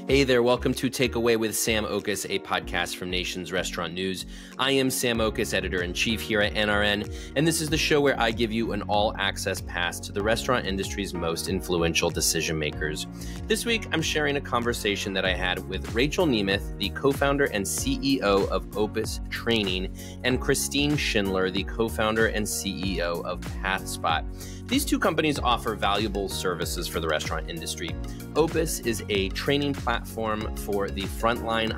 Hey there, welcome to Takeaway with Sam Oches, a podcast from Nation's Restaurant News. I am Sam Oches, editor-in-chief here at NRN, and this is the show where I give you an all-access pass to the restaurant industry's most influential decision makers. This week, I'm sharing a conversation that I had with Rachael Nemeth, the co-founder and CEO of Opus Training, and Christine Schindler, the co-founder and CEO of PathSpot. These two companies offer valuable services for the restaurant industry. Opus is a training platform for the frontline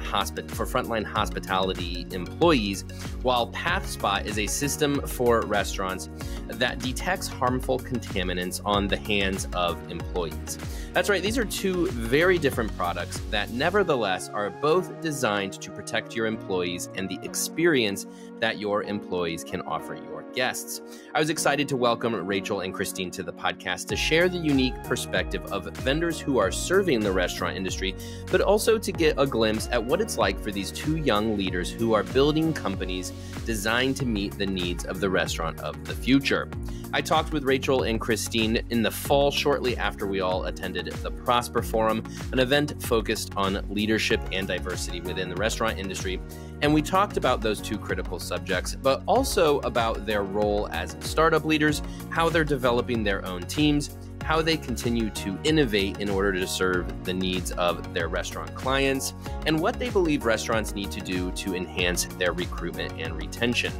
hospitality employees, while PathSpot is a system for restaurants that detects harmful contaminants on the hands of employees. That's right, these are two very different products that nevertheless are both designed to protect your employees and the experience that your employees can offer your guests. I was excited to welcome Rachael and Christine to the podcast to share the unique perspective of vendors who are serving the restaurant industry, but also to get a glimpse at what it's like for these two young leaders who are building companies designed to meet the needs of the restaurant of the future. I talked with Rachael and Christine in the fall shortly after we all attended the Prosper Forum, an event focused on leadership and diversity within the restaurant industry. And we talked about those two critical subjects, but also about their role as startup leaders, how they're developing their own teams, how they continue to innovate in order to serve the needs of their restaurant clients, and what they believe restaurants need to do to enhance their recruitment and retention.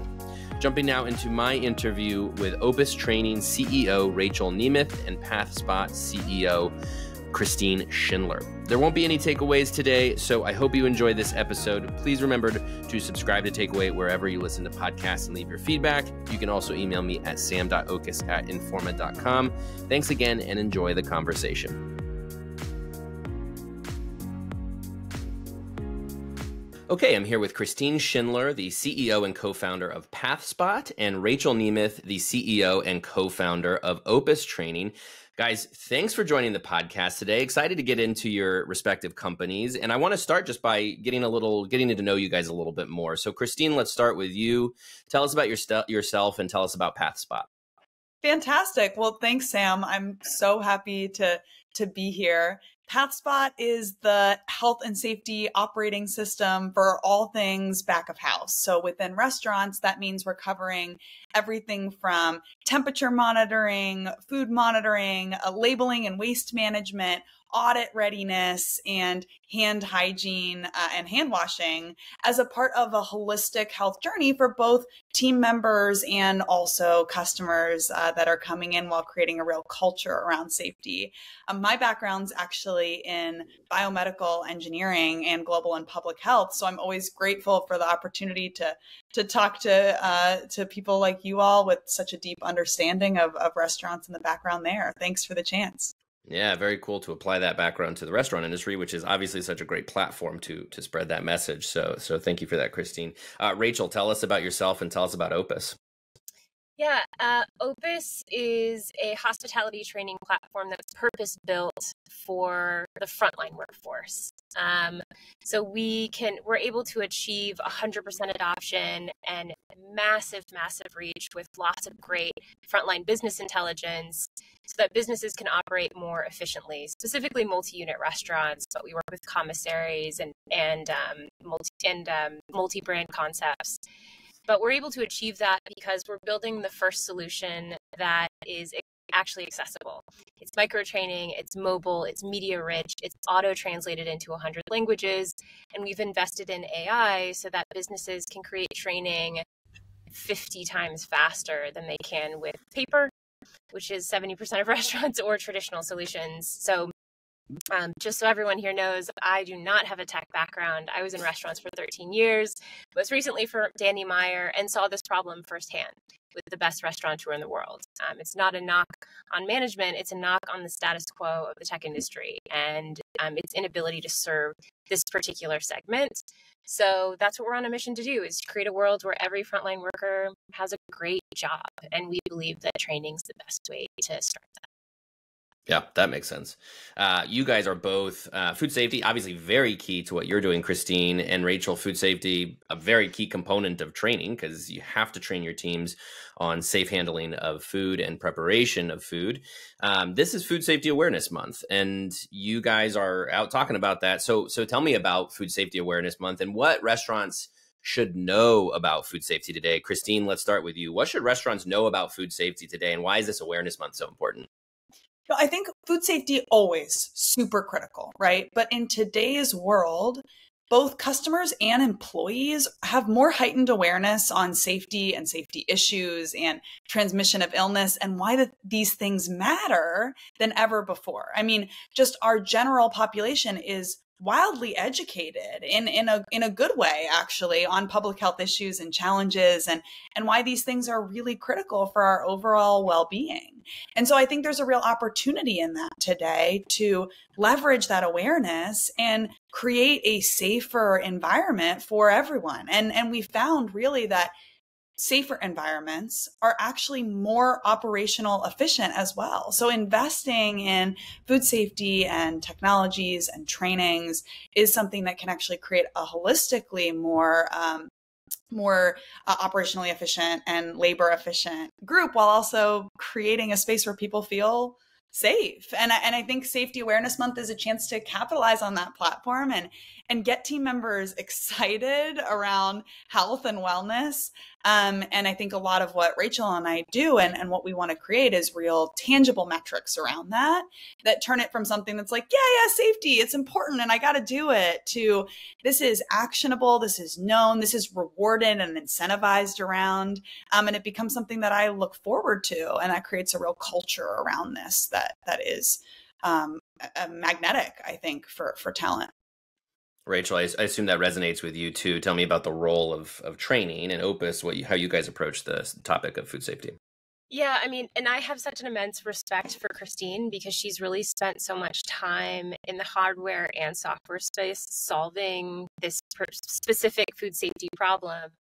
Jumping now into my interview with Opus Training CEO Rachael Nemeth and PathSpot CEO Christine Schindler. There won't be any takeaways today, so I hope you enjoy this episode. Please remember to subscribe to Takeaway wherever you listen to podcasts and leave your feedback. You can also email me at sam.oches@informa.com. Thanks again and enjoy the conversation. Okay, I'm here with Christine Schindler, the CEO and co-founder of PathSpot, and Rachael Nemeth, the CEO and co-founder of Opus Training. Guys, thanks for joining the podcast today. Excited to get into your respective companies. And I want to start just by getting to know you guys a little bit more. So Christine, let's start with you. Tell us about yourself and tell us about PathSpot. Fantastic. Well, thanks, Sam. I'm so happy to be here. PathSpot is the health and safety operating system for all things back of house. So within restaurants, that means we're covering everything from temperature monitoring, food monitoring, labeling and waste management, audit readiness, and hand hygiene and hand washing as a part of a holistic health journey for both team members and also customers that are coming in while creating a real culture around safety. My background's actually in biomedical engineering and global and public health, so I'm always grateful for the opportunity to talk to people like you all with such a deep understanding of restaurants in the background there. Thanks for the chance. Yeah, very cool to apply that background to the restaurant industry, which is obviously such a great platform to spread that message. So thank you for that, Christine. Rachael, tell us about yourself and tell us about Opus. Yeah, Opus is a hospitality training platform that's purpose-built for the frontline workforce. So we're able to achieve 100% adoption and massive reach with lots of great frontline business intelligence so that businesses can operate more efficiently, specifically multi-unit restaurants, but we work with commissaries and multi-brand concepts. But we're able to achieve that because we're building the first solution that is actually accessible. It's micro-training, it's mobile, it's media-rich, it's auto-translated into 100 languages, and we've invested in AI so that businesses can create training 50 times faster than they can with paper, which is 70% of restaurants, or traditional solutions. So just so everyone here knows, I do not have a tech background. I was in restaurants for 13 years, most recently for Danny Meyer, and saw this problem firsthand with the best restaurateur in the world. It's not a knock on management, it's a knock on the status quo of the tech industry and its inability to serve this particular segment. So that's what we're on a mission to do, is to create a world where every frontline worker has a great job. And we believe that training is the best way to start that. Yeah, that makes sense. You guys are both food safety, obviously very key to what you're doing, Christine and Rachel. Food safety, a very key component of training, because you have to train your teams on safe handling of food and preparation of food. This is Food Safety Awareness Month, and you guys are out talking about that. So tell me about Food Safety Awareness Month and what restaurants should know about food safety today. Christine, let's start with you. What should restaurants know about food safety today, and why is this Awareness Month so important? I think food safety always super critical, right? But in today's world, both customers and employees have more heightened awareness on safety and safety issues and transmission of illness and why these things matter than ever before. I mean, just our general population is wildly educated in a good way, actually, on public health issues and challenges and why these things are really critical for our overall well-being. And so I think there's a real opportunity in that today to leverage that awareness and create a safer environment for everyone. And we found really that safer environments are actually more operational efficient as well. So investing in food safety and technologies and trainings is something that can actually create a holistically more operationally efficient and labor efficient group, while also creating a space where people feel safe. And I think Safety Awareness Month is a chance to capitalize on that platform and get team members excited around health and wellness. And I think a lot of what Rachel and I do and what we want to create is real tangible metrics around that turn it from something that's like, yeah, safety, it's important and I got to do it, to this is actionable, this is known, this is rewarded and incentivized around. And it becomes something that I look forward to. And that creates a real culture around this that is magnetic, I think, for talent. Rachel, I assume that resonates with you too. Tell me about the role of training and Opus, how you guys approach the topic of food safety. Yeah, I mean, and I have such an immense respect for Christine because she's really spent so much time in the hardware and software space solving this specific food safety problem.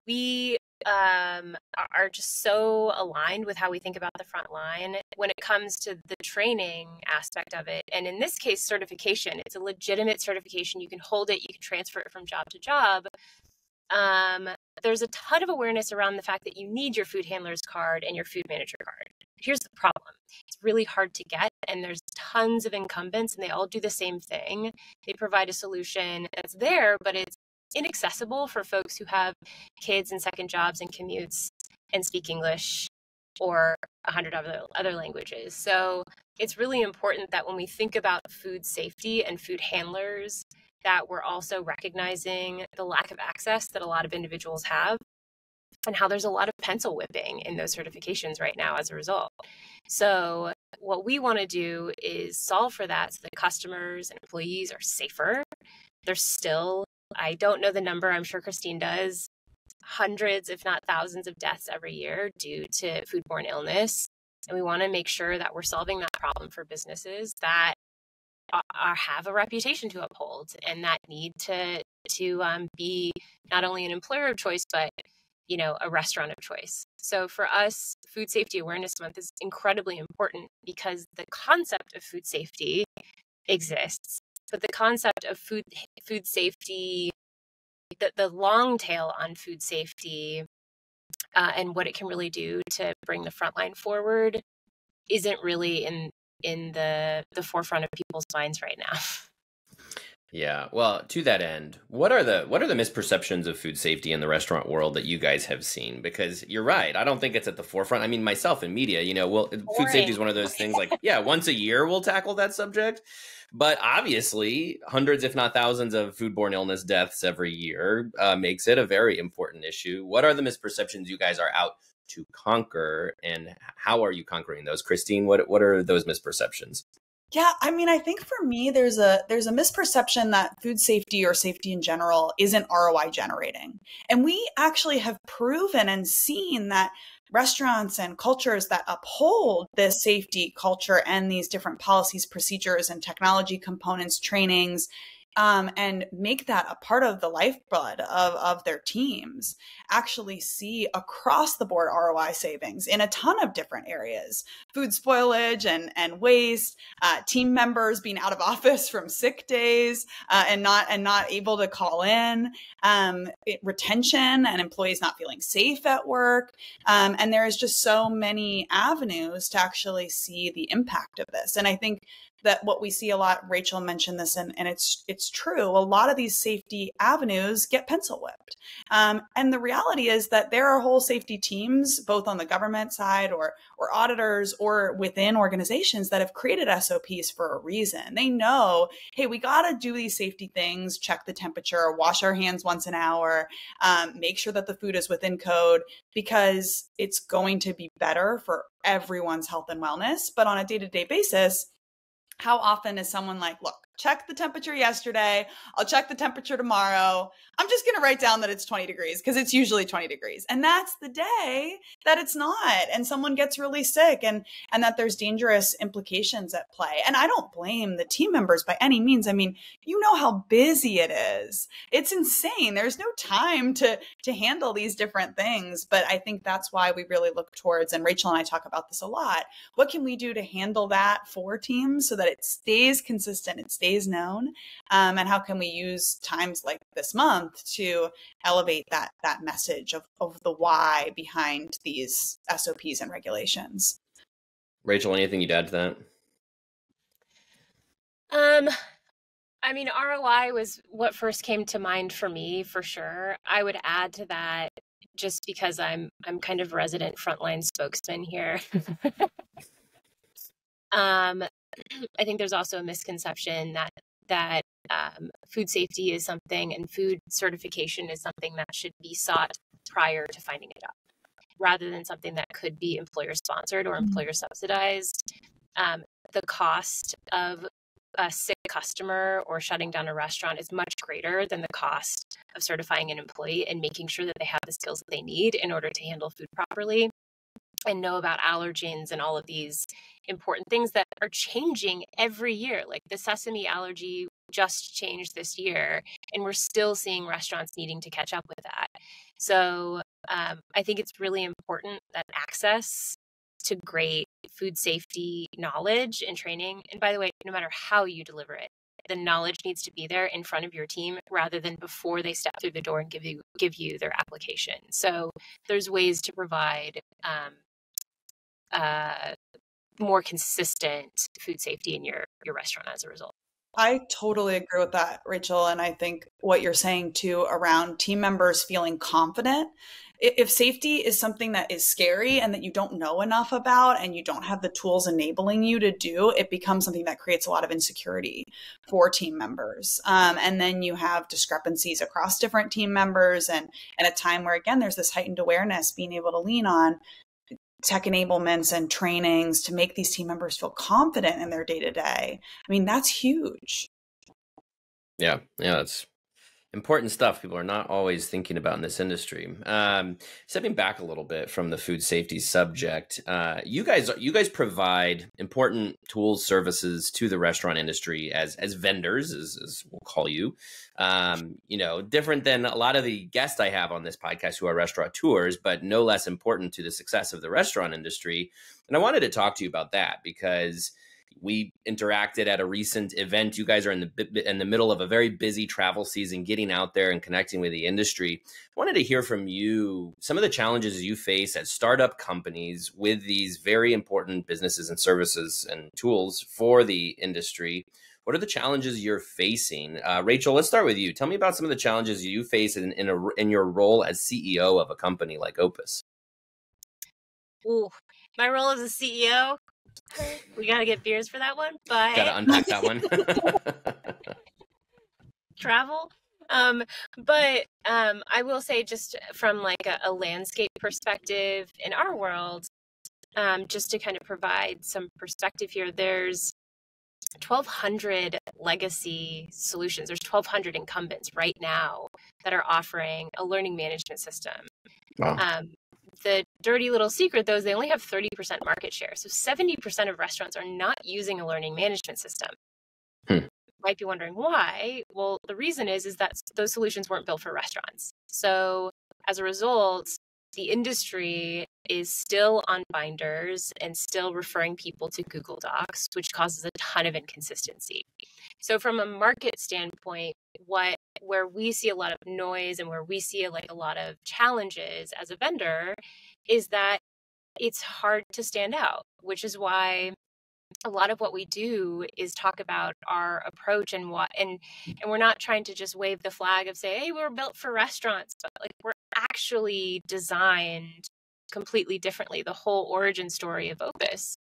We are just so aligned with how we think about the front line when it comes to the training aspect of it. And in this case, certification. It's a legitimate certification. You can hold it, you can transfer it from job to job. There's a ton of awareness around the fact that you need your food handler's card and your food manager card. Here's the problem. It's really hard to get, and there's tons of incumbents, and they all do the same thing. They provide a solution that's there, but it's inaccessible for folks who have kids and second jobs and commutes and speak English or 100 other languages. So it's really important that when we think about food safety and food handlers, that we're also recognizing the lack of access that a lot of individuals have and how there's a lot of pencil whipping in those certifications right now as a result. So what we want to do is solve for that so that customers and employees are safer. There's still, I don't know the number, I'm sure Christine does, hundreds, if not thousands of deaths every year due to foodborne illness. And we want to make sure that we're solving that problem for businesses that have a reputation to uphold and that need to be not only an employer of choice, but a restaurant of choice. So for us, Food Safety Awareness Month is incredibly important because the concept of food safety exists, but the concept of food safety, the long tail on food safety and what it can really do to bring the front line forward isn't really in the forefront of people's minds right now. Yeah. Well, to that end, what are the misperceptions of food safety in the restaurant world that you guys have seen? Because you're right. I don't think it's at the forefront. I mean, myself in media, food safety is one of those things like, yeah, once a year we'll tackle that subject. But obviously, hundreds, if not thousands, of foodborne illness deaths every year makes it a very important issue. What are the misperceptions you guys are out to conquer, and how are you conquering those? Christine, what are those misperceptions? Yeah, I mean, I think for me, there's a misperception that food safety or safety in general isn't ROI generating. And we actually have proven and seen that restaurants and cultures that uphold this safety culture and these different policies, procedures, and technology components, trainings, and make that a part of the lifeblood of their teams, actually see across the board ROI savings in a ton of different areas: food spoilage and waste, team members being out of office from sick days and not able to call in, retention and employees not feeling safe at work. And there is just so many avenues to actually see the impact of this. And I think that what we see a lot, Rachel mentioned this, and it's true, a lot of these safety avenues get pencil whipped. And the reality is that there are whole safety teams, both on the government side or auditors or within organizations, that have created SOPs for a reason. They know, hey, we got to do these safety things: check the temperature, wash our hands once an hour, make sure that the food is within code, because it's going to be better for everyone's health and wellness. But on a day-to-day basis, how often is someone like, look, check the temperature yesterday, I'll check the temperature tomorrow, I'm just going to write down that it's 20 degrees because it's usually 20 degrees. And that's the day that it's not, and someone gets really sick, and that there's dangerous implications at play. And I don't blame the team members by any means. I mean, you know how busy it is. It's insane. There's no time to handle these different things. But I think that's why we really look towards, and Rachel and I talk about this a lot, what can we do to handle that for teams so that it stays consistent, it stays known, and how can we use times like this month to elevate that message of the why behind these SOPs and regulations. Rachel, anything you'd add to that? I mean, ROI was what first came to mind for me, for sure. I would add to that, just because I'm kind of resident frontline spokesman here. I think there's also a misconception that food safety is something, and food certification is something that should be sought prior to finding a job, rather than something that could be employer sponsored or employer subsidized. The cost of a sick customer or shutting down a restaurant is much greater than the cost of certifying an employee and making sure that they have the skills that they need in order to handle food properly and know about allergens and all of these important things that are changing every year. Like the sesame allergy just changed this year, and we're still seeing restaurants needing to catch up with that. So I think it's really important that access to great food safety knowledge and training, and by the way, no matter how you deliver it, the knowledge needs to be there in front of your team rather than before they step through the door and give you their application. So there's ways to provide more consistent food safety in your restaurant as a result. I totally agree with that, Rachel. And I think what you're saying too around team members feeling confident. If safety is something that is scary and that you don't know enough about and you don't have the tools enabling you to do, it becomes something that creates a lot of insecurity for team members. And then you have discrepancies across different team members, and a time where, again, there's this heightened awareness, being able to lean on tech enablements and trainings to make these team members feel confident in their day-to-day. I mean, that's huge. Yeah, that's important stuff people are not always thinking about in this industry. Stepping back a little bit from the food safety subject, you guys provide important tools, services to the restaurant industry as vendors, as we'll call you. Different than a lot of the guests I have on this podcast who are restaurateurs, but no less important to the success of the restaurant industry. And I wanted to talk to you about that because we interacted at a recent event. You guys are in the middle of a very busy travel season, getting out there and connecting with the industry. I wanted to hear from you some of the challenges you face as startup companies with these very important businesses and services and tools for the industry. What are the challenges you're facing? Rachel, let's start with you. Tell me about some of the challenges you face in your role as CEO of a company like Opus. Ooh, my role as a CEO. We got to get beers for that one, but got to unpack that one. Travel. But I will say, just from like a landscape perspective in our world, just to kind of provide some perspective here, there's 1,200 legacy solutions. There's 1,200 incumbents right now that are offering a learning management system. Wow. The dirty little secret, though, is they only have 30% market share. So 70% of restaurants are not using a learning management system. might be wondering why. Well, the reason is that those solutions weren't built for restaurants. So as a result, the industry is still on binders and still referring people to Google Docs, which causes a ton of inconsistency. So from a market standpoint, where we see a lot of noise and where we see a lot of challenges as a vendor is that it's hard to stand out, which is why a lot of what we do is talk about our approach and we're not trying to just wave the flag of say, hey, we're built for restaurants, but we're actually designed completely differently. The whole origin story of Opus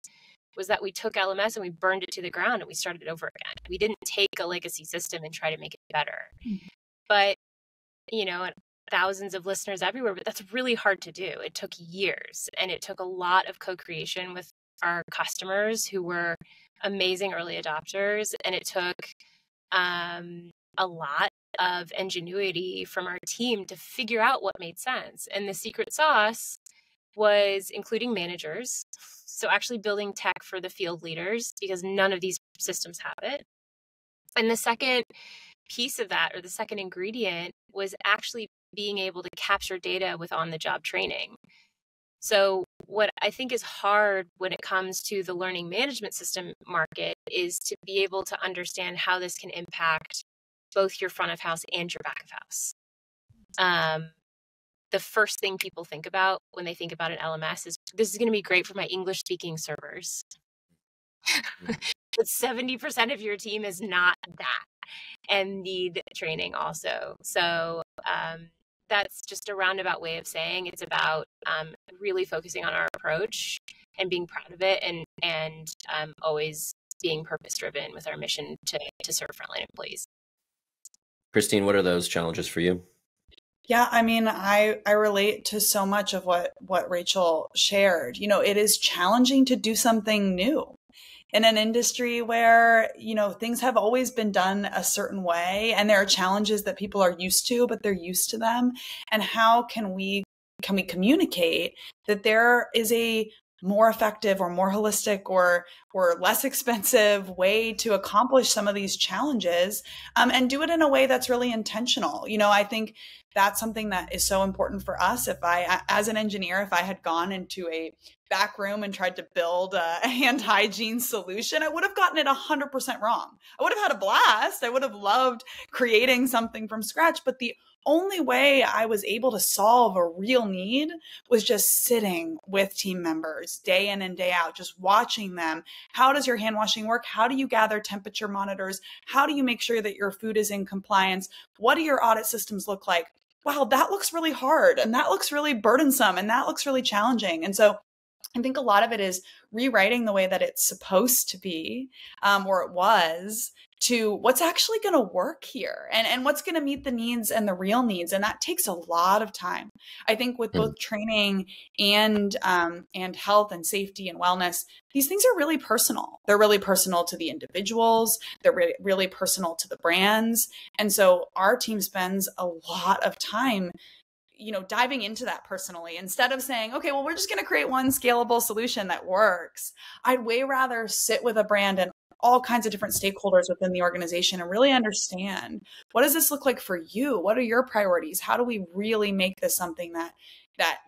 was that we took LMS and we burned it to the ground and we started over again. We didn't take a legacy system and try to make it better. But, and thousands of listeners everywhere, but that's really hard to do. It took years and it took a lot of co-creation with our customers who were amazing early adopters. And it took a lot of ingenuity from our team to figure out what made sense. And the secret sauce was including managers. So actually building tech for the field leaders, because none of these systems have it. And the second piece of that, or the second ingredient, was actually being able to capture data with on-the-job training. So what I think is hard when it comes to the learning management system market is to be able to understand how this can impact both your front of house and your back of house. The first thing people think about when they think about an LMS is this is going to be great for my English speaking servers. But 70% of your team is not that and need training also. So that's just a roundabout way of saying it's about really focusing on our approach and being proud of it and always being purpose driven with our mission to serve frontline employees. Christine, what are those challenges for you? Yeah, I mean, I relate to so much of what Rachael shared. It is challenging to do something new in an industry where, things have always been done a certain way and there are challenges that people are used to, but they're used to them. And how can we communicate that there is a more effective or more holistic or less expensive way to accomplish some of these challenges, and do it in a way that's really intentional. I think that's something that is so important for us. As an engineer, if I had gone into a back room and tried to build a hand hygiene solution, I would have gotten it 100% wrong. I would have had a blast. I would have loved creating something from scratch. But the only way I was able to solve a real need was just sitting with team members day in and day out, just watching them. How does your hand washing work? How do you gather temperature monitors? How do you make sure that your food is in compliance? What do your audit systems look like? Wow, that looks really hard and that looks really burdensome and that looks really challenging. And so I think a lot of it is rewriting the way that it's supposed to be, or it was, to what's actually going to work here and what's going to meet the needs and the real needs. And that takes a lot of time. I think with both training and health and safety and wellness, these things are really personal. They're really personal to the individuals. They're really personal to the brands. And so our team spends a lot of time diving into that personally, instead of saying, okay, well, we're just going to create one scalable solution that works. I'd way rather sit with a brand and all kinds of different stakeholders within the organization and really understand, what does this look like for you? What are your priorities? How do we really make this something that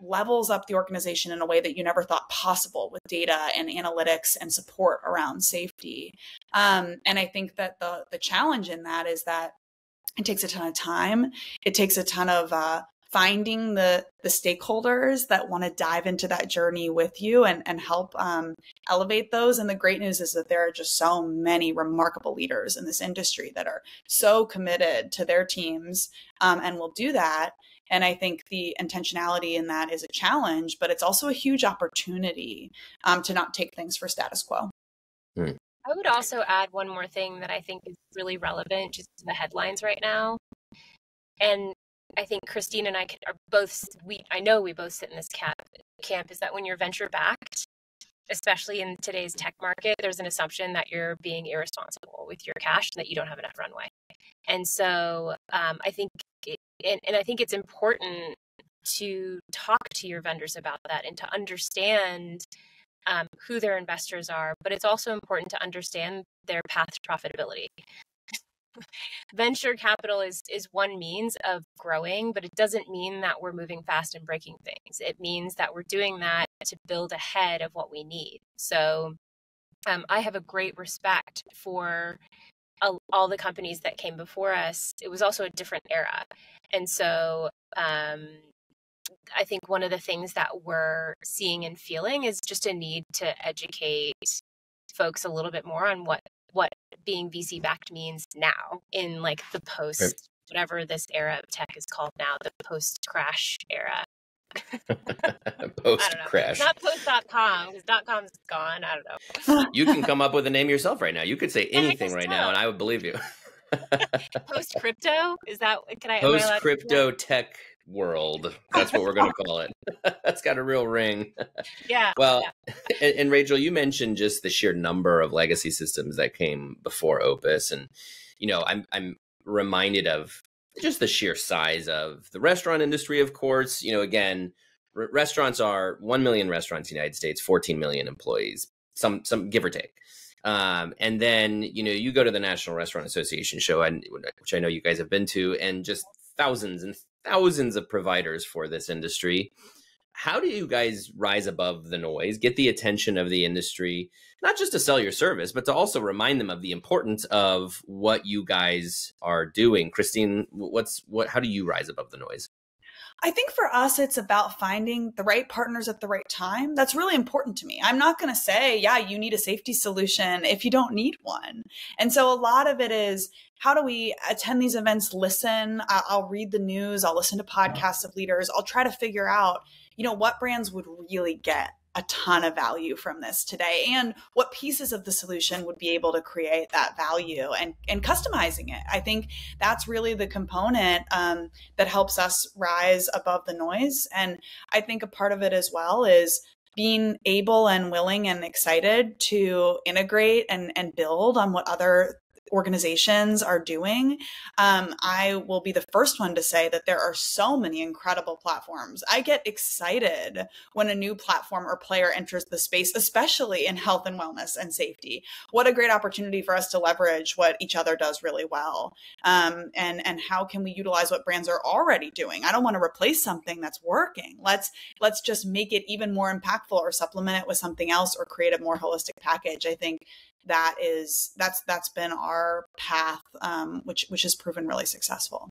levels up the organization in a way that you never thought possible with data and analytics and support around safety? And I think that the challenge in that is that it takes a ton of time. It takes a ton of finding the stakeholders that want to dive into that journey with you and help elevate those. And the great news is that there are just so many remarkable leaders in this industry that are so committed to their teams and will do that. And I think the intentionality in that is a challenge, but it's also a huge opportunity to not take things for status quo. I would also add one more thing that I think is really relevant just to the headlines right now. And I think Christine and I I know we both sit in this camp, is that when you're venture backed, especially in today's tech market, there's an assumption that you're being irresponsible with your cash and that you don't have enough runway. And so I think it's important to talk to your vendors about that and to understand who their investors are, but it's also important to understand their path to profitability. venture capital is one means of growing, but it doesn't mean that we're moving fast and breaking things. It means that we're doing that to build ahead of what we need. So I have a great respect for all the companies that came before us. It was also a different era. And so I think one of the things that we're seeing and feeling is just a need to educate folks a little bit more on what being VC backed means now in like the post, whatever this era of tech is called now, the post crash era. Post crash. Not post.com, because .com's gone. I don't know. You can come up with a name yourself right now. You could say anything right now and I would believe you. Post crypto? Is that, post crypto tech world? That's what we're going to call it. That's got a real ring. Yeah. Well, yeah. And Rachel, you mentioned just the sheer number of legacy systems that came before Opus, and I'm reminded of just the sheer size of the restaurant industry. Of course, again, restaurants are 1 million restaurants in the United States, 14 million employees, some give or take. And then, you go to the National Restaurant Association show, which I know you guys have been to, and just thousands and thousands of providers for this industry. How do you guys rise above the noise, get the attention of the industry, not just to sell your service, but to also remind them of the importance of what you guys are doing? Christine, how do you rise above the noise? I think for us, it's about finding the right partners at the right time. That's really important to me. I'm not going to say, yeah, you need a safety solution if you don't need one. And so a lot of it is, how do we attend these events, listen? I'll read the news. I'll listen to podcasts of leaders. I'll try to figure out, what brands would really get a ton of value from this today, and what pieces of the solution would be able to create that value, and customizing it. I think that's really the component that helps us rise above the noise. And I think a part of it as well is being able and willing and excited to integrate and build on what other organizations are doing. I will be the first one to say that there are so many incredible platforms. I get excited when a new platform or player enters the space, especially in health and wellness and safety. What a great opportunity for us to leverage what each other does really well. And how can we utilize what brands are already doing? I don't want to replace something that's working. Let's just make it even more impactful, or supplement it with something else, or create a more holistic package. I think that's been our path, which has proven really successful.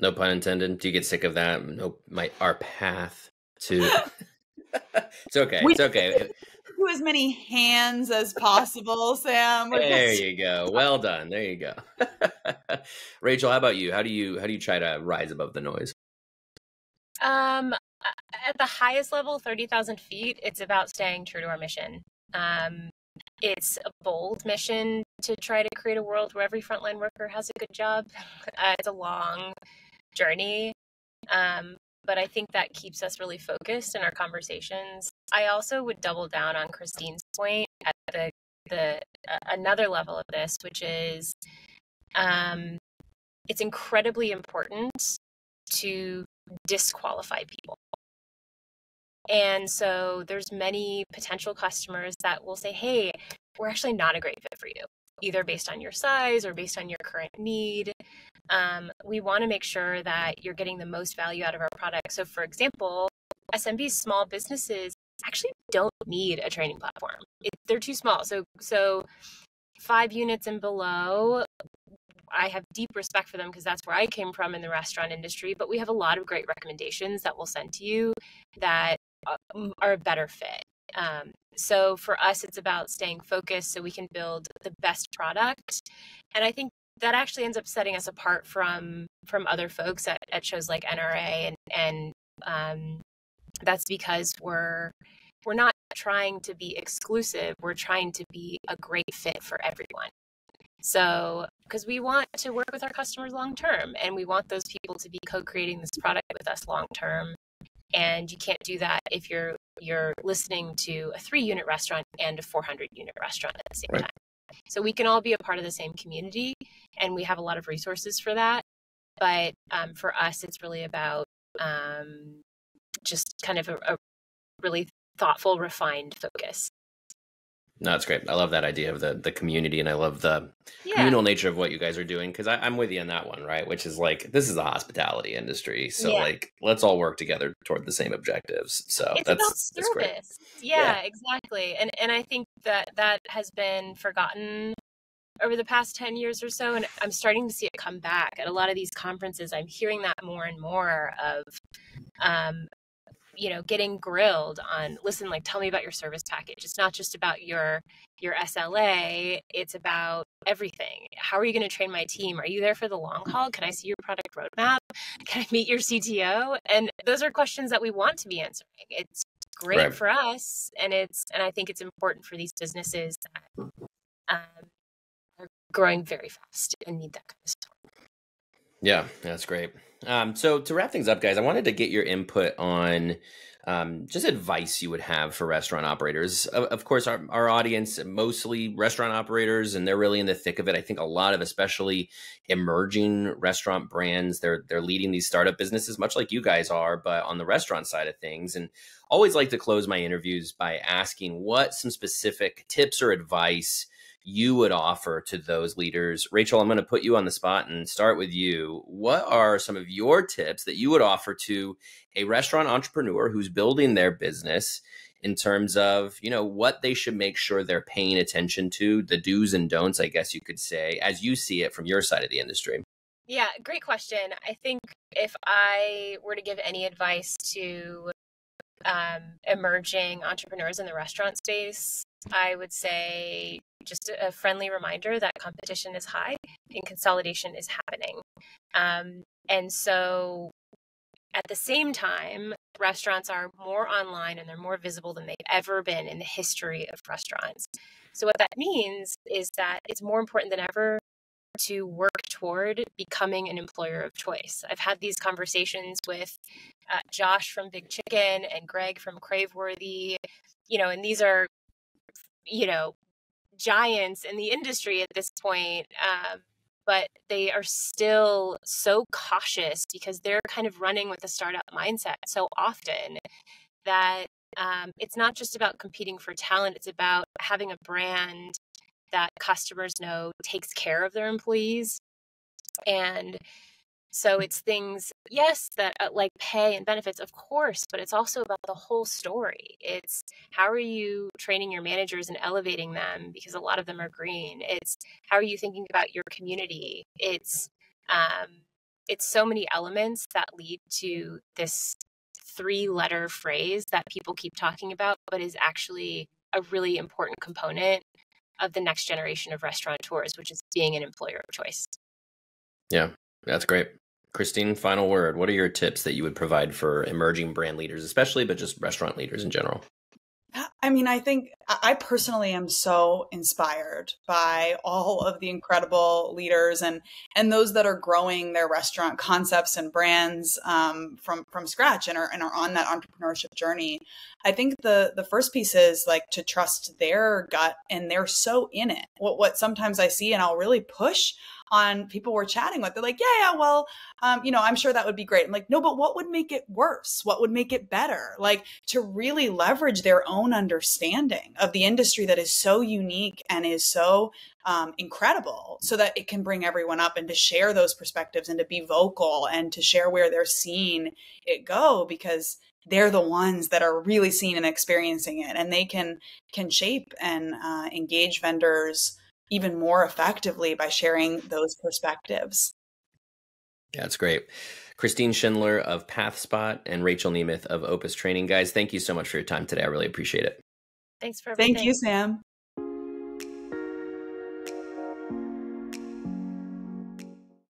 No pun intended. Do you get sick of that? No, our path to. It's okay. It's okay. Do as many hands as possible, Sam. There you go. Well done. There you go. Rachel, how about you? How do you try to rise above the noise? At the highest level, 30,000 feet, it's about staying true to our mission. It's a bold mission to try to create a world where every frontline worker has a good job. It's a long journey, but I think that keeps us really focused in our conversations. I also would double down on Christine's point at another level of this, which is it's incredibly important to disqualify people. And so there's many potential customers that will say, hey, we're actually not a great fit for you, either based on your size or based on your current need. We want to make sure that you're getting the most value out of our product. So for example, SMBs, small businesses, actually don't need a training platform. They're too small. So 5 units and below, I have deep respect for them because that's where I came from in the restaurant industry. But we have a lot of great recommendations that we'll send to you that are a better fit. So for us, it's about staying focused so we can build the best product. And I think that actually ends up setting us apart from other folks at shows like NRA. And that's because we're not trying to be exclusive. We're trying to be a great fit for everyone. So, because we want to work with our customers long term, and we want those people to be co-creating this product with us long term. And you can't do that if you're listening to a 3-unit restaurant and a 400-unit restaurant at the same time. So we can all be a part of the same community, and we have a lot of resources for that. But for us, it's really about just kind of a really thoughtful, refined focus. No, that's great. I love that idea of the community, and I love the Yeah, communal nature of what you guys are doing, because I'm with you on that one, right? Which is like, this is a hospitality industry, so yeah. like let's all work together toward the same objectives. So It's about that's great. service. Yeah, Yeah, exactly. And I think that has been forgotten over the past 10 years or so, and I'm starting to see it come back at a lot of these conferences. I'm hearing that more and more of um, getting grilled on, listen, like, tell me about your service package. It's not just about your SLA, it's about everything. How are you going to train my team? Are you there for the long haul? Can I see your product roadmap? Can I meet your CTO? And those are questions that we want to be answering. It's great right. for us, and I think it's important for these businesses that are growing very fast and need that kind of support. Yeah, that's great. So to wrap things up, guys, I wanted to get your input on just advice you would have for restaurant operators. Of course, our audience, mostly restaurant operators, and they're really in the thick of it. I think a lot of especially emerging restaurant brands, they're leading these startup businesses, much like you guys are, but on the restaurant side of things. And always like to close my interviews by asking what some specific tips or advice you would offer to those leaders. Rachael, I'm going to put you on the spot and start with you. What are some of your tips that you would offer to a restaurant entrepreneur who's building their business in terms of, what they should make sure they're paying attention to, the do's and don'ts, I guess you could say, as you see it from your side of the industry? Yeah, great question. I think if I were to give any advice to emerging entrepreneurs in the restaurant space, I would say just a friendly reminder that competition is high and consolidation is happening. And so at the same time, restaurants are more online and they're more visible than they've ever been in the history of restaurants. So what that means is that it's more important than ever to work toward becoming an employer of choice. I've had these conversations with Josh from Big Chicken and Greg from Craveworthy, and these are, giants in the industry at this point, but they are still so cautious because they're kind of running with a startup mindset so often that it's not just about competing for talent, it's about having a brand that customers know takes care of their employees. And so it's things, yes, that like pay and benefits, of course, but it's also about the whole story. It's how are you training your managers and elevating them, because a lot of them are green. It's how are you thinking about your community? It's so many elements that lead to this 3-letter phrase that people keep talking about, but is actually a really important component of the next generation of restaurateurs, which is being an employer of choice. Yeah, that's great. Christine, final word. What are your tips that you would provide for emerging brand leaders, especially, but just restaurant leaders in general? I mean, I think I personally am so inspired by all of the incredible leaders and those that are growing their restaurant concepts and brands from scratch and are on that entrepreneurship journey. I think the first piece is like to trust their gut, and they're so in it. What sometimes I see, and I'll really push on people we're chatting with. They're like, yeah, well, I'm sure that would be great. I'm like, no, but what would make it worse? What would make it better? Like, to really leverage their own understanding of the industry that is so unique and is so incredible, so that it can bring everyone up, and to share those perspectives and to be vocal and to share where they're seeing it go, because they're the ones that are really seeing and experiencing it, and they can shape and engage vendors even more effectively by sharing those perspectives. Yeah, that's great. Christine Schindler of PathSpot and Rachael Nemeth of Opus Training. Guys, thank you so much for your time today. I really appreciate it. Thanks for everything. Thank you, Sam.